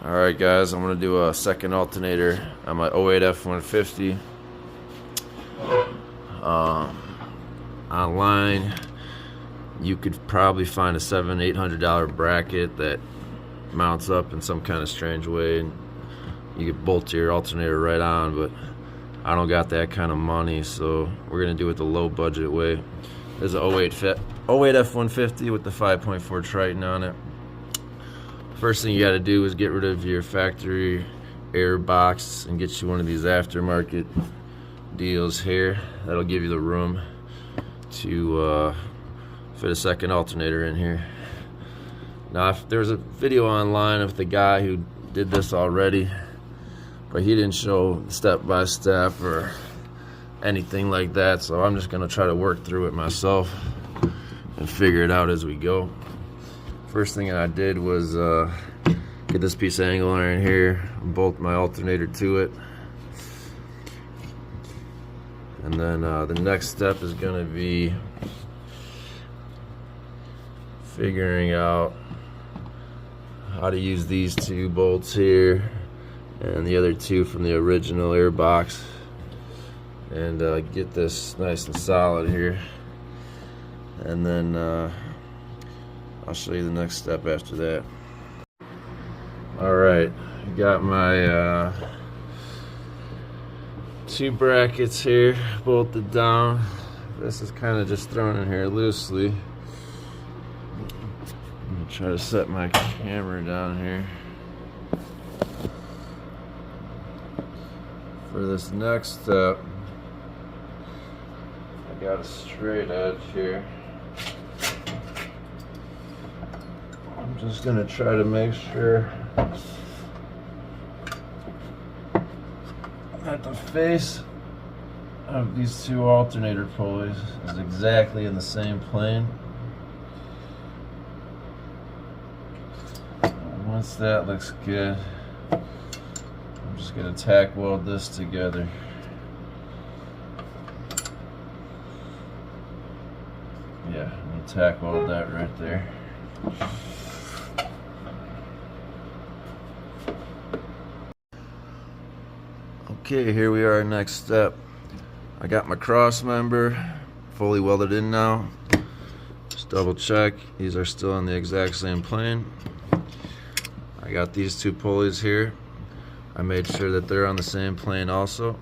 Alright guys, I'm going to do a second alternator on my 08 F-150. Online you could probably find a $700-800 bracket that mounts up in some kind of strange way and you could bolt your alternator right on, but I don't got that kind of money, so we're going to do it the low budget way. There's an 08 F-150 with the 5.4 Triton on it. First thing you got to do is get rid of your factory air box and get you one of these aftermarket deals here. That'll give you the room to fit a second alternator in here. Now, if there's a video online of the guy who did this already, but he didn't show step by step or anything like that, so I'm just gonna try to work through it myself and figure it out as we go. First thing I did was get this piece of angle iron here, bolt my alternator to it, and then the next step is going to be figuring out how to use these two bolts here and the other two from the original air box and get this nice and solid here, and then I'll show you the next step after that. Alright, got my two brackets here bolted down. This is kind of just thrown in here loosely. I'm gonna try to set my camera down here. For this next step, I got a straight edge here. I'm just gonna try to make sure that the face of these two alternator pulleys is exactly in the same plane. And once that looks good, I'm just gonna tack weld this together. Yeah, I'm gonna tack weld that right there. Okay, here we are, next step. I got my cross member fully welded in now. Just double check, these are still on the exact same plane. I got these two pulleys here. I made sure that they're on the same plane also.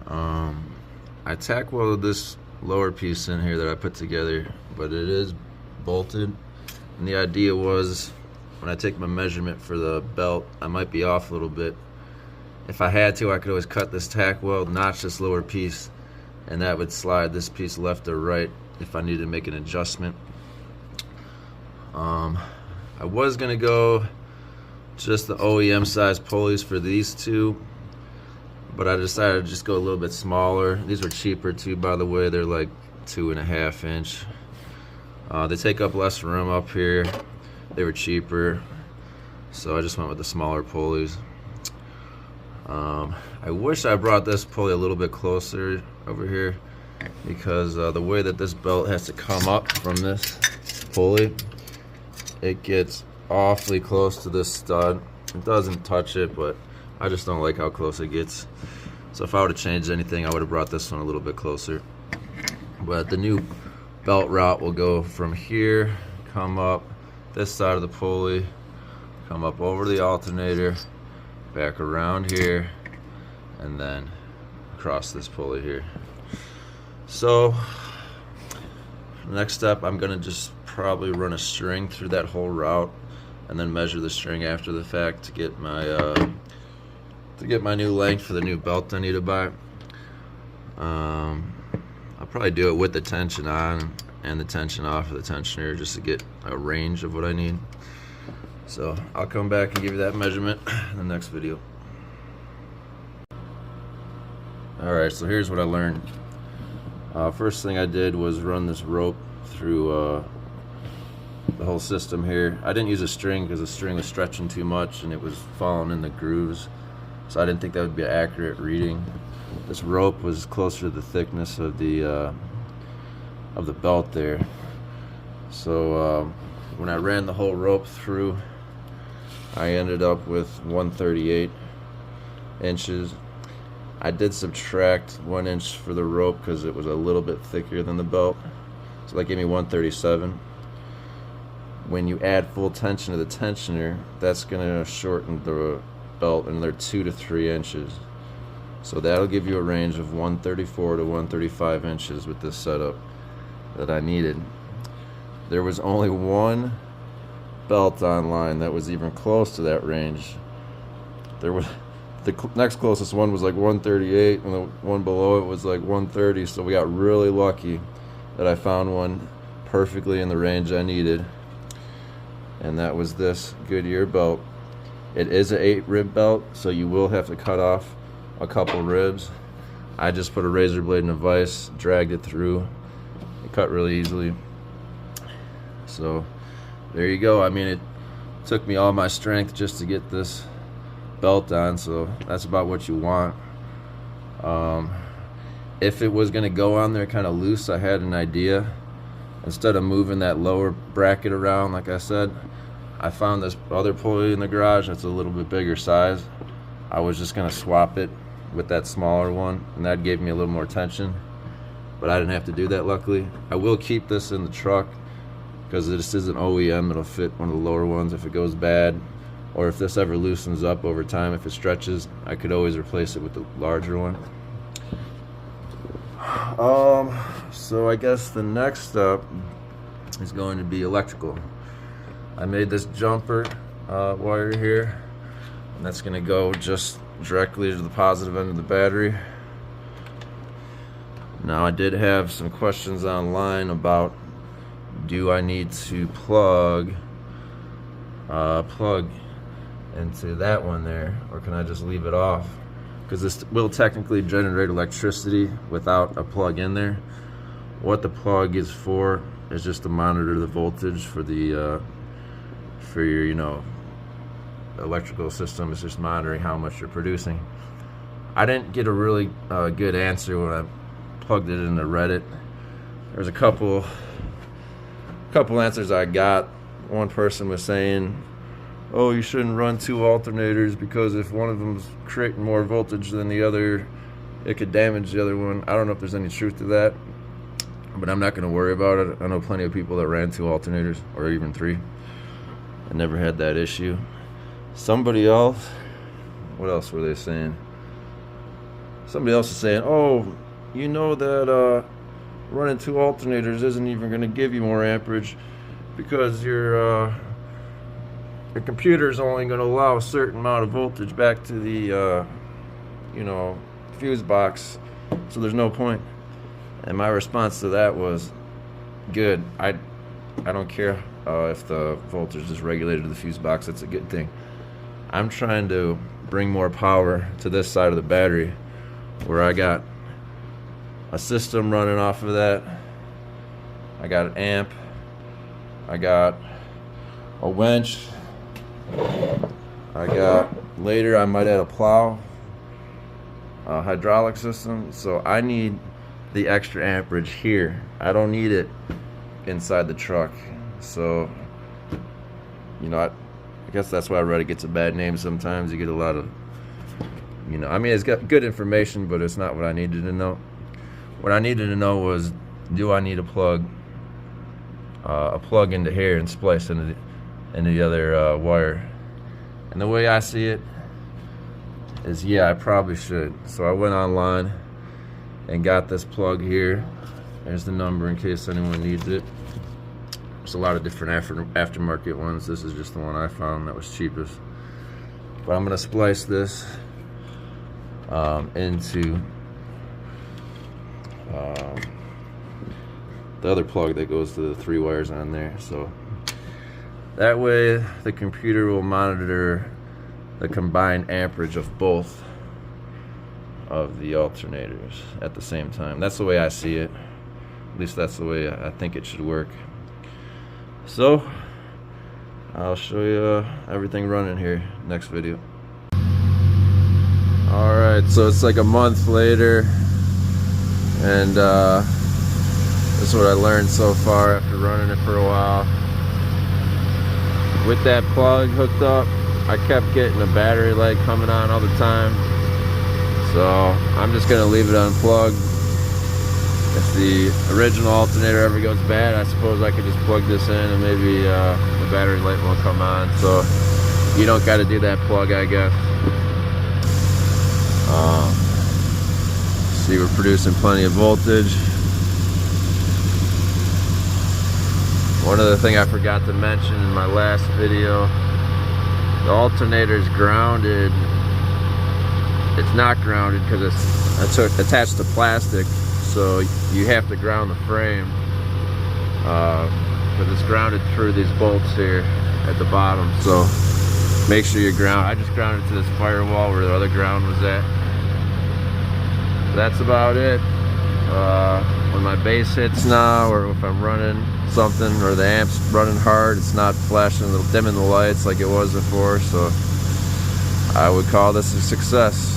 I tack welded this lower piece in here that I put together, but it is bolted, and the idea was when I take my measurement for the belt, I might be off a little bit. If I had to, I could always cut this tack weld, notch this lower piece, and that would slide this piece left or right if I needed to make an adjustment. I was gonna go just the OEM size pulleys for these two, but I decided to just go a little bit smaller. These are cheaper too, by the way. They're like 2.5 inch. They take up less room up here. They were cheaper, so I just went with the smaller pulleys. I wish I brought this pulley a little bit closer over here, because the way that this belt has to come up from this pulley, it gets awfully close to this stud. It doesn't touch it, but I just don't like how close it gets. So if I would have changed anything, I would have brought this one a little bit closer. But the new belt route will go from here, come up this side of the pulley, come up over the alternator, back around here, and then across this pulley here. So next step, I'm gonna just probably run a string through that whole route and then measure the string after the fact to get my new length for the new belt I need to buy. I'll probably do it with the tension on and the tension off of the tensioner just to get a range of what I need. So I'll come back and give you that measurement in the next video. Alright, so here's what I learned. First thing I did was run this rope through the whole system here. I didn't use a string because the string was stretching too much and it was falling in the grooves, so I didn't think that would be an accurate reading. This rope was closer to the thickness of the belt there. So when I ran the whole rope through I ended up with 138 inches. I did subtract 1 inch for the rope because it was a little bit thicker than the belt, so that gave me 137. When you add full tension to the tensioner, that's going to shorten the belt another 2 to 3 inches. So that'll give you a range of 134 to 135 inches with this setup that I needed. There was only one belt online that was even close to that range. There was the next closest one was like 138, and the one below it was like 130. So we got really lucky that I found one perfectly in the range I needed, and that was this Goodyear belt. It is an 8-rib belt, so you will have to cut off a couple ribs. I just put a razor blade in a vise, dragged it through. It cut really easily. So there you go. I mean, it took me all my strength just to get this belt on, so that's about what you want. If it was going to go on there kind of loose, I had an idea. Instead of moving that lower bracket around, like I said, I found this other pulley in the garage that's a little bit bigger size. I was just going to swap it with that smaller one, and that gave me a little more tension, but I didn't have to do that, luckily. I will keep this in the truck because this is an OEM. It'll fit one of the lower ones if it goes bad, or if this ever loosens up over time, if it stretches, I could always replace it with the larger one. So I guess the next step is going to be electrical. I made this jumper wire here, and that's going to go just directly to the positive end of the battery. Now, I did have some questions online about, do I need to plug into that one there, or can I just leave it off? Because this will technically generate electricity without a plug in there. What the plug is for is just to monitor the voltage for the for your electrical system. Is just monitoring how much you're producing. I didn't get a really good answer when I plugged it into Reddit. There's a couple answers I got. One person was saying, oh, you shouldn't run 2 alternators because if one of them's creating more voltage than the other, it could damage the other one. I don't know if there's any truth to that, but I'm not going to worry about it. I know plenty of people that ran 2 alternators, or even 3, and never had that issue. Somebody else, what else were they saying? Somebody else is saying, oh, you know that running 2 alternators isn't even going to give you more amperage because your computer is only going to allow a certain amount of voltage back to the fuse box, so there's no point. And my response to that was, good. I don't care if the voltage is regulated to the fuse box. That's a good thing. I'm trying to bring more power to this side of the battery, where I got a system running off of that. I got an amp. I got a winch. Later I might add a plow, hydraulic system. So I need the extra amperage here. I don't need it inside the truck. So, I guess that's why Reddit gets a bad name sometimes. You get a lot of, it's got good information, but it's not what I needed to know. What I needed to know was, do I need a plug into here and splice into the other wire? And the way I see it is, yeah, I probably should. So I went online and got this plug here. There's the number in case anyone needs it. There's a lot of different aftermarket ones. This is just the one I found that was cheapest. But I'm gonna splice this into the other plug that goes to the 3 wires on there. So that way the computer will monitor the combined amperage of both of the alternators at the same time. That's the way I see it. At least that's the way I think it should work. So I'll show you everything running here next video. Alright, so it's like a month later, and this is what I learned so far after running it for a while. With that plug hooked up, I kept getting a battery light coming on all the time, so I'm just gonna leave it unplugged. If the original alternator ever goes bad, I suppose I could just plug this in and maybe the battery light won't come on. So you don't got to do that plug, I guess. See, we're producing plenty of voltage. One other thing I forgot to mention in my last video, the alternator is grounded. It's not grounded because it's attached to plastic, so you have to ground the frame, but it's grounded through these bolts here at the bottom, so make sure you ground. I just grounded to this firewall where the other ground was at. That's about it. When my bass hits now, or if I'm running something, or the amp's running hard, it's not flashing, dimming the lights like it was before, so I would call this a success.